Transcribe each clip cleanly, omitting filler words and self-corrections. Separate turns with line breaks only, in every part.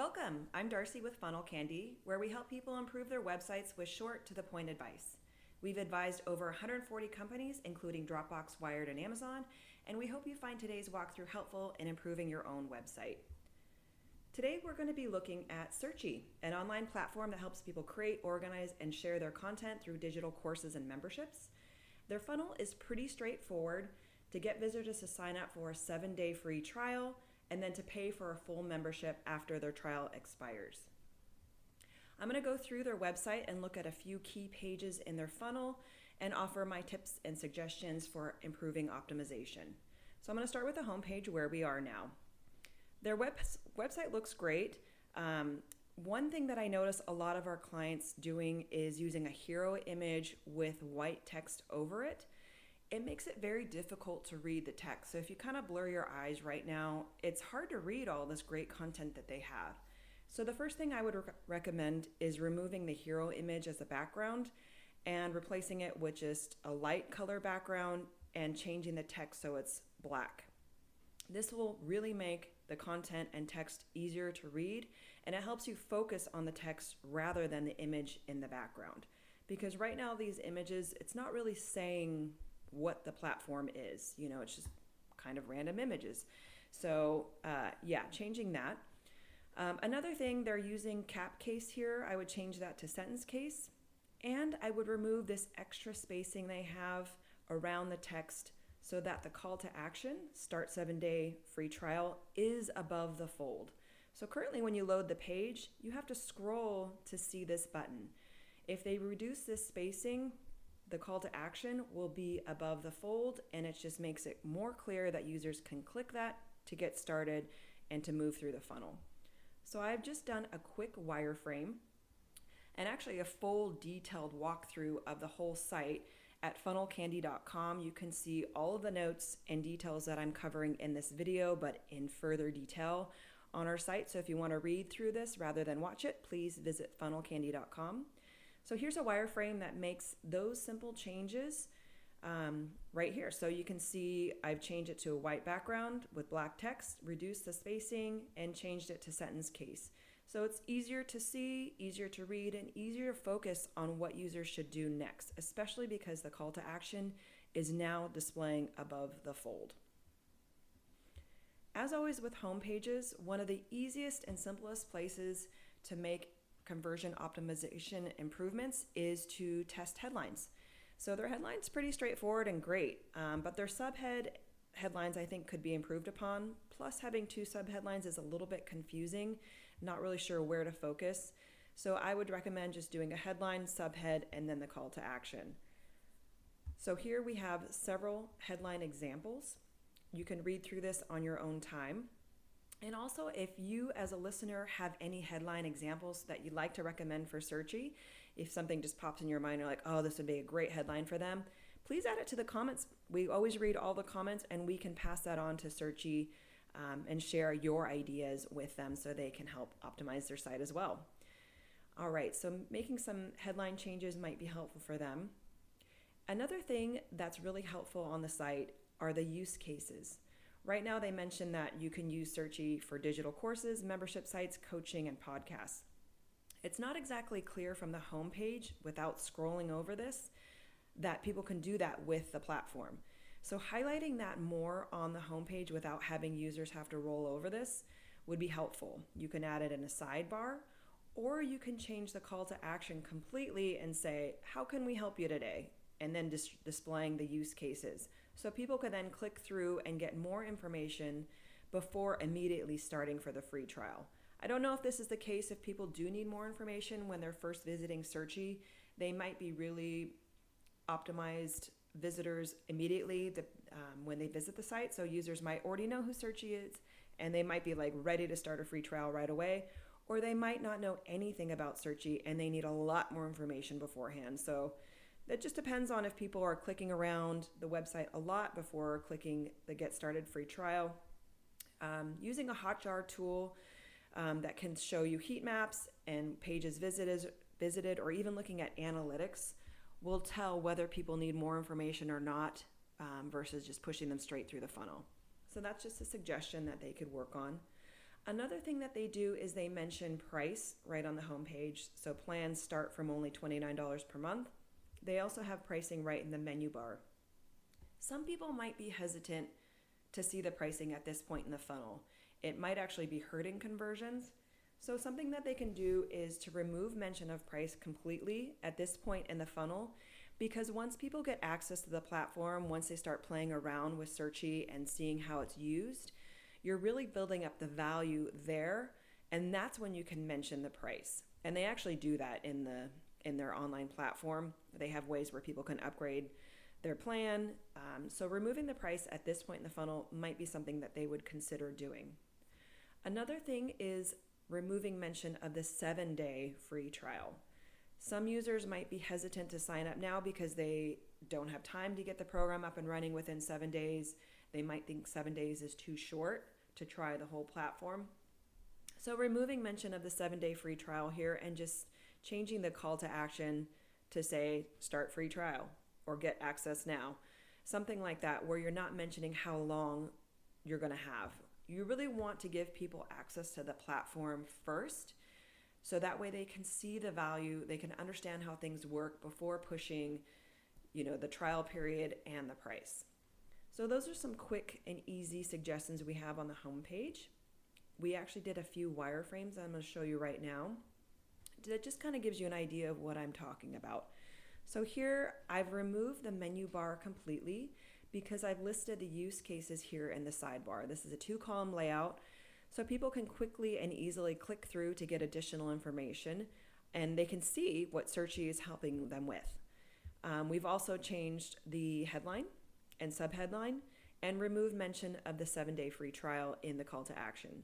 Welcome! I'm Darcy with Funnel Candy, where we help people improve their websites with short to the point advice. We've advised over 140 companies, including Dropbox, Wired, and Amazon, and we hope you find today's walkthrough helpful in improving your own website. Today we're going to be looking at Searchie, an online platform that helps people create, organize, and share their content through digital courses and memberships. Their funnel is pretty straightforward to get visitors to sign up for a 7-day free trial and then to pay for a full membership after their trial expires. I'm going to go through their website and look at a few key pages in their funnel and offer my tips and suggestions for improving optimization. So I'm going to start with the homepage where we are now. Their website looks great. One thing that I notice a lot of our clients doing is using a hero image with white text over it. It makes it very difficult to read the text. So if you kind of blur your eyes right now, it's hard to read all this great content that they have. So the first thing I would recommend is removing the hero image as a background and replacing it with just a light color background and changing the text so it's black. This will really make the content and text easier to read, and it helps you focus on the text rather than the image in the background. Because right now these images, it's not really saying what the platform is. It's just kind of random images. So changing that. Another thing, they're using cap case here. I would change that to sentence case. And I would remove this extra spacing they have around the text so that the call to action, start 7-day free trial, is above the fold. So currently when you load the page, you have to scroll to see this button. If they reduce this spacing, the call to action will be above the fold, and it just makes it more clear that users can click that to get started and to move through the funnel. So I've just done a quick wireframe and actually a full detailed walkthrough of the whole site at funnelcandy.com. You can see all of the notes and details that I'm covering in this video, but in further detail on our site. So if you want to read through this rather than watch it, please visit funnelcandy.com. So here's a wireframe that makes those simple changes right here. So you can see I've changed it to a white background with black text, reduced the spacing, and changed it to sentence case. So it's easier to see, easier to read, and easier to focus on what users should do next, especially because the call to action is now displaying above the fold. As always with home pages, one of the easiest and simplest places to make conversion optimization improvements is to test headlines. So their headlines pretty straightforward and great, but their subhead headlines I think could be improved upon. Plus having 2 subheadlines is a little bit confusing, not really sure where to focus. So I would recommend just doing a headline, subhead, and then the call to action. So here we have several headline examples. You can read through this on your own time. And also, if you as a listener have any headline examples that you'd like to recommend for Searchie, if something just pops in your mind, you're like, oh, this would be a great headline for them, please add it to the comments. We always read all the comments, and we can pass that on to Searchie and share your ideas with them so they can help optimize their site as well. All right, so making some headline changes might be helpful for them. Another thing that's really helpful on the site are the use cases. Right now, they mention that you can use Searchie for digital courses, membership sites, coaching, and podcasts. It's not exactly clear from the homepage without scrolling over this that people can do that with the platform. So highlighting that more on the homepage without having users have to roll over this would be helpful. You can add it in a sidebar, or you can change the call to action completely and say, how can we help you today? And then displaying the use cases. So people can then click through and get more information before immediately starting for the free trial. I don't know if this is the case if people do need more information when they're first visiting Searchie. They might be really optimized visitors immediately when they visit the site. So users might already know who Searchie is, and they might be like ready to start a free trial right away. Or they might not know anything about Searchie and they need a lot more information beforehand. So that just depends on if people are clicking around the website a lot before clicking the Get Started free trial. Using a Hotjar tool that can show you heat maps and pages visited, or even looking at analytics will tell whether people need more information or not versus just pushing them straight through the funnel. So that's just a suggestion that they could work on. Another thing that they do is they mention price right on the homepage. So plans start from only $29 per month. They also have pricing right in the menu bar. Some people might be hesitant to see the pricing at this point in the funnel. It might actually be hurting conversions. So something that they can do is to remove mention of price completely at this point in the funnel, because once people get access to the platform, once they start playing around with Searchie and seeing how it's used, you're really building up the value there, and that's when you can mention the price. And they actually do that in their online platform. They have ways where people can upgrade their plan. So removing the price at this point in the funnel might be something that they would consider doing. Another thing is removing mention of the 7-day free trial. Some users might be hesitant to sign up now because they don't have time to get the program up and running within 7 days. They might think 7 days is too short to try the whole platform. So removing mention of the 7-day free trial here and just changing the call to action to say start free trial or get access now. Something like that, where you're not mentioning how long you're going to have. You really want to give people access to the platform first, so that way they can see the value, they can understand how things work before pushing, the trial period and the price. So those are some quick and easy suggestions we have on the homepage. We actually did a few wireframes I'm going to show you right now. That just kind of gives you an idea of what I'm talking about. So here I've removed the menu bar completely because I've listed the use cases here in the sidebar. This is a 2-column layout, so people can quickly and easily click through to get additional information, and they can see what Searchie is helping them with. We've also changed the headline and subheadline and removed mention of the 7-day free trial in the call to action.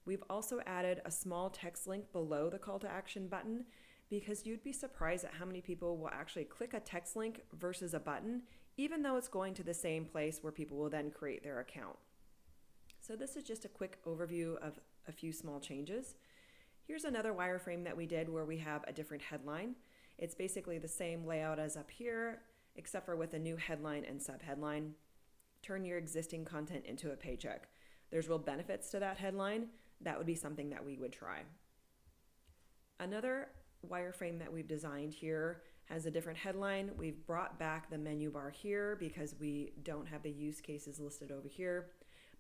We've also added a small text link below the call to action button, because you'd be surprised at how many people will actually click a text link versus a button, even though it's going to the same place where people will then create their account. So this is just a quick overview of a few small changes. Here's another wireframe that we did where we have a different headline. It's basically the same layout as up here, except for with a new headline and subheadline. Turn your existing content into a paycheck. There's real benefits to that headline. That would be something that we would try. Another wireframe that we've designed here has a different headline. We've brought back the menu bar here because we don't have the use cases listed over here,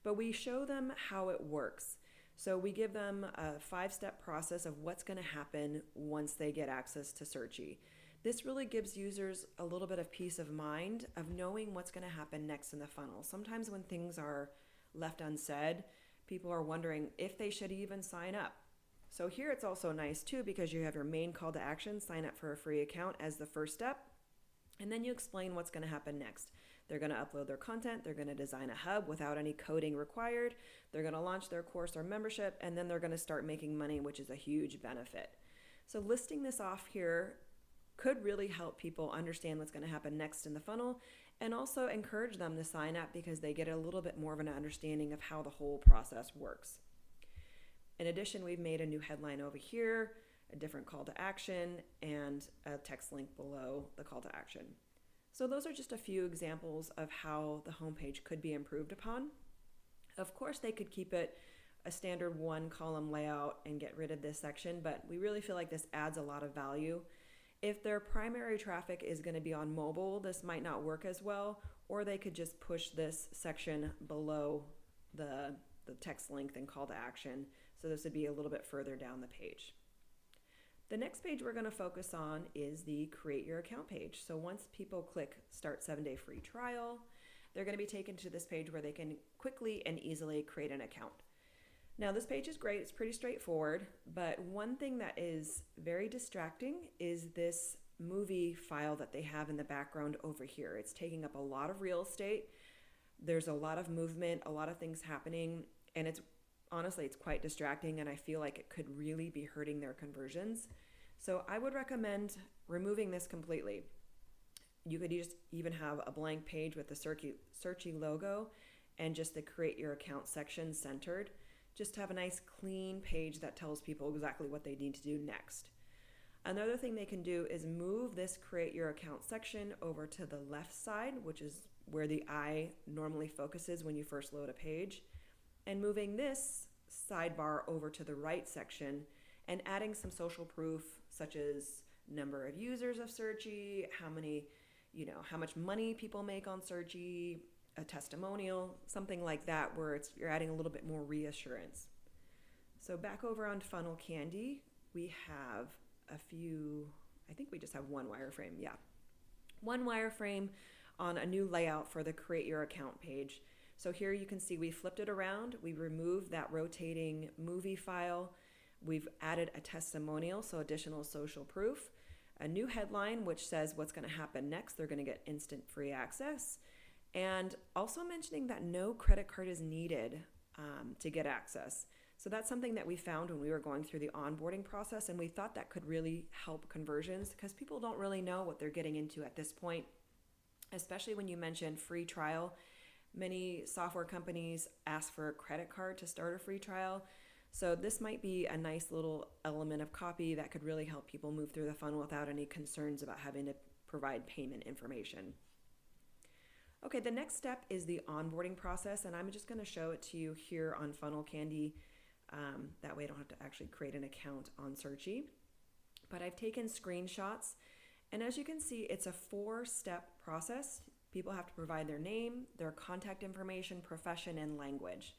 but we show them how it works. So we give them a 5-step process of what's going to happen once they get access to Searchie. This really gives users a little bit of peace of mind of knowing what's going to happen next in the funnel. Sometimes when things are left unsaid, people are wondering if they should even sign up. So here it's also nice too, because you have your main call to action, sign up for a free account as the first step, and then you explain what's going to happen next. They're going to upload their content, they're going to design a hub without any coding required, they're going to launch their course or membership, and then they're going to start making money, which is a huge benefit. So listing this off here could really help people understand what's going to happen next in the funnel, and also encourage them to sign up because they get a little bit more of an understanding of how the whole process works. In addition, we've made a new headline over here, a different call to action, and a text link below the call to action. So those are just a few examples of how the homepage could be improved upon. Of course, they could keep it a standard 1-column layout and get rid of this section, but we really feel like this adds a lot of value. If their primary traffic is going to be on mobile, this might not work as well, or they could just push this section below the text link and call to action. So this would be a little bit further down the page. The next page we're going to focus on is the Create Your Account page. So once people click Start 7-Day Free Trial, they're going to be taken to this page where they can quickly and easily create an account. Now this page is great, it's pretty straightforward, but one thing that is very distracting is this movie file that they have in the background over here. It's taking up a lot of real estate. There's a lot of movement, a lot of things happening, and honestly, it's quite distracting, and I feel like it could really be hurting their conversions. So I would recommend removing this completely. You could just even have a blank page with the Searchie logo and just the Create Your Account section centered. Just have a nice clean page that tells people exactly what they need to do next. Another thing they can do is move this Create Your Account section over to the left side, which is where the eye normally focuses when you first load a page. And moving this sidebar over to the right section and adding some social proof, such as number of users of Searchie, how much money people make on Searchie, a testimonial, something like that, where you're adding a little bit more reassurance. So back over on Funnel Candy, we have I think we just have one wireframe. Yeah. One wireframe on a new layout for the Create Your Account page. So here you can see we flipped it around. We removed that rotating movie file. We've added a testimonial, so additional social proof. A new headline, which says what's going to happen next. They're going to get instant free access. And also mentioning that no credit card is needed to get access. So that's something that we found when we were going through the onboarding process, and we thought that could really help conversions because people don't really know what they're getting into at this point, especially when you mentioned free trial. Many software companies ask for a credit card to start a free trial. So this might be a nice little element of copy that could really help people move through the funnel without any concerns about having to provide payment information. Okay, the next step is the onboarding process, and I'm just going to show it to you here on Funnel Candy. That way I don't have to actually create an account on Searchie. But I've taken screenshots, and as you can see, it's a 4-step process. People have to provide their name, their contact information, profession, and language.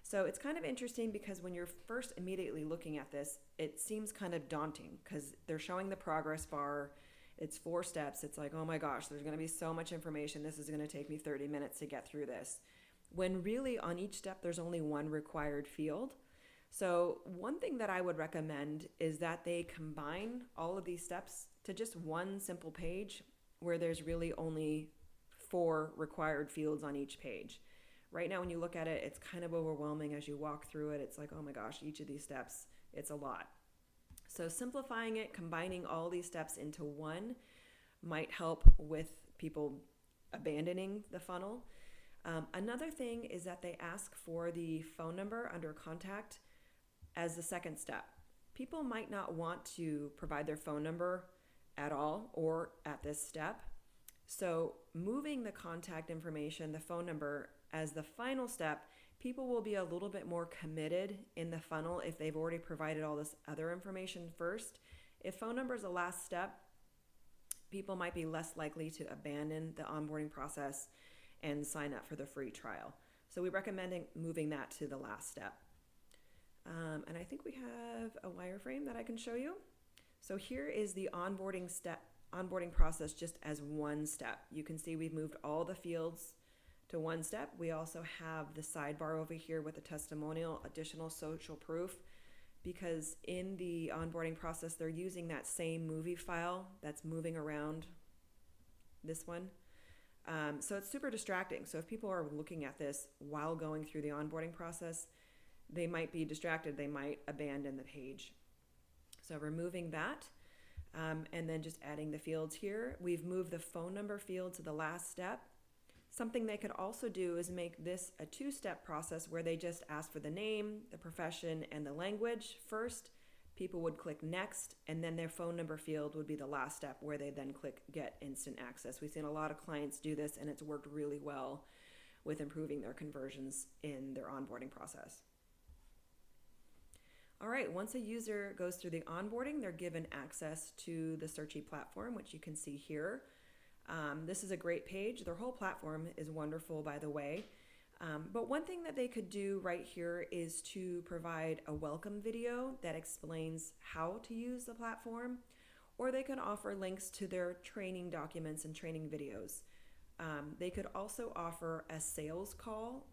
So it's kind of interesting because when you're first immediately looking at this, it seems kind of daunting because they're showing the progress bar. It's 4 steps. It's like, oh my gosh, there's going to be so much information. This is going to take me 30 minutes to get through this. When really on each step, there's only one required field. So one thing that I would recommend is that they combine all of these steps to just one simple page where there's really only 4 required fields on each page. Right now, when you look at it, it's kind of overwhelming as you walk through it. It's like, oh my gosh, each of these steps, it's a lot. So simplifying it, combining all these steps into one might help with people abandoning the funnel. Another thing is that they ask for the phone number under contact as the second step. People might not want to provide their phone number at all or at this step. So moving the contact information, the phone number, as the final step, people will be a little bit more committed in the funnel if they've already provided all this other information first. If phone number is the last step, people might be less likely to abandon the onboarding process and sign up for the free trial. So we recommend moving that to the last step. And I think we have a wireframe that I can show you. So here is the onboarding process just as one step. You can see we've moved all the fields to one step. We also have the sidebar over here with a testimonial, additional social proof, because in the onboarding process, they're using that same movie file that's moving around this one. So it's super distracting. So if people are looking at this while going through the onboarding process, they might be distracted. They might abandon the page. So removing that, and then just adding the fields here. We've moved the phone number field to the last step. Something they could also do is make this a 2-step process where they just ask for the name, the profession, and the language first. People would click next, and then their phone number field would be the last step where they then click get instant access. We've seen a lot of clients do this, and it's worked really well with improving their conversions in their onboarding process. All right, once a user goes through the onboarding, they're given access to the Searchie platform, which you can see here. This is a great page. Their whole platform is wonderful, by the way. But one thing that they could do right here is to provide a welcome video that explains how to use the platform, or they can offer links to their training documents and training videos. They could also offer a sales call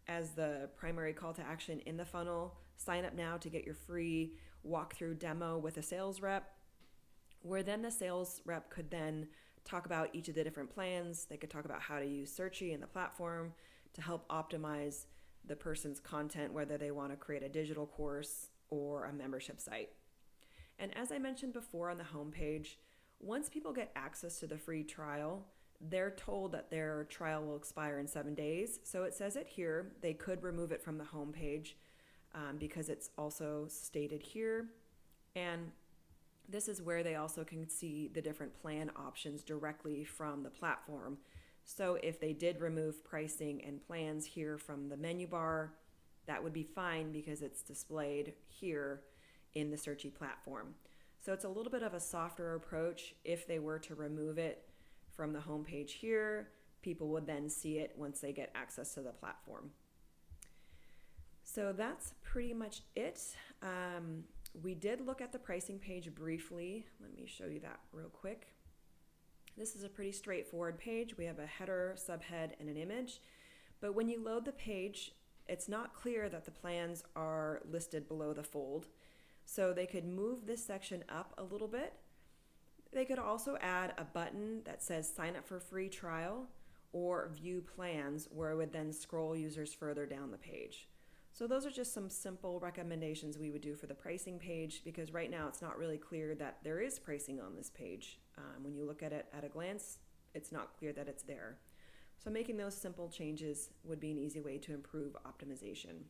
as the primary call to action in the funnel. Sign up now to get your free walkthrough demo with a sales rep, where then the sales rep could then talk about each of the different plans. They could talk about how to use Searchie and the platform to help optimize the person's content, whether they want to create a digital course or a membership site. And as I mentioned before on the homepage, once people get access to the free trial, they're told that their trial will expire in 7 days. So it says it here. They could remove it from the homepage because it's also stated here. And this is where they also can see the different plan options directly from the platform. So if they did remove pricing and plans here from the menu bar, that would be fine because it's displayed here in the Searchie platform. So it's a little bit of a softer approach. If they were to remove it from the home page here, people would then see it once they get access to the platform. So that's pretty much it. We did look at the pricing page briefly. Let me show you that real quick. This is a pretty straightforward page. We have a header, subhead, and an image. But when you load the page, it's not clear that the plans are listed below the fold. So they could move this section up a little bit. They could also add a button that says sign up for free trial or view plans, where it would then scroll users further down the page. So those are just some simple recommendations we would do for the pricing page, because right now it's not really clear that there is pricing on this page. When you look at it at a glance, it's not clear that it's there. So making those simple changes would be an easy way to improve optimization.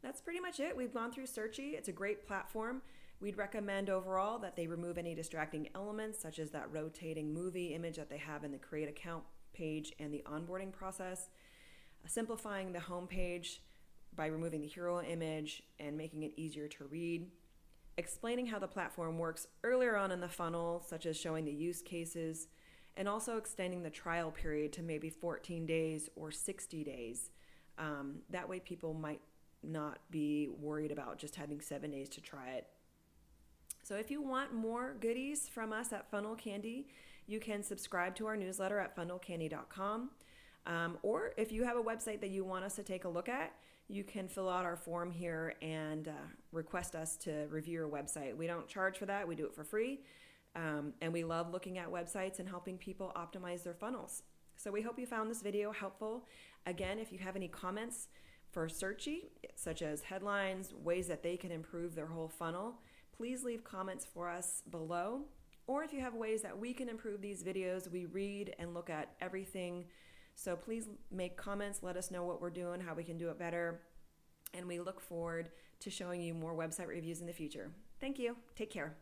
That's pretty much it. We've gone through Searchie. It's a great platform. We'd recommend overall that they remove any distracting elements, such as that rotating movie image that they have in the Create Account page and the onboarding process. Simplifying the home page by removing the hero image and making it easier to read. Explaining how the platform works earlier on in the funnel, such as showing the use cases, and also extending the trial period to maybe 14 days or 60 days. That way people might not be worried about just having 7 days to try it. So if you want more goodies from us at Funnel Candy, you can subscribe to our newsletter at funnelcandy.com. Or if you have a website that you want us to take a look at, you can fill out our form here and request us to review your website. We don't charge for that. We do it for free. And we love looking at websites and helping people optimize their funnels. So we hope you found this video helpful. Again, if you have any comments for Searchie, such as headlines, ways that they can improve their whole funnel, please leave comments for us below. Or if you have ways that we can improve these videos, we read and look at everything. So please make comments, let us know what we're doing, how we can do it better. And we look forward to showing you more website reviews in the future. Thank you. Take care.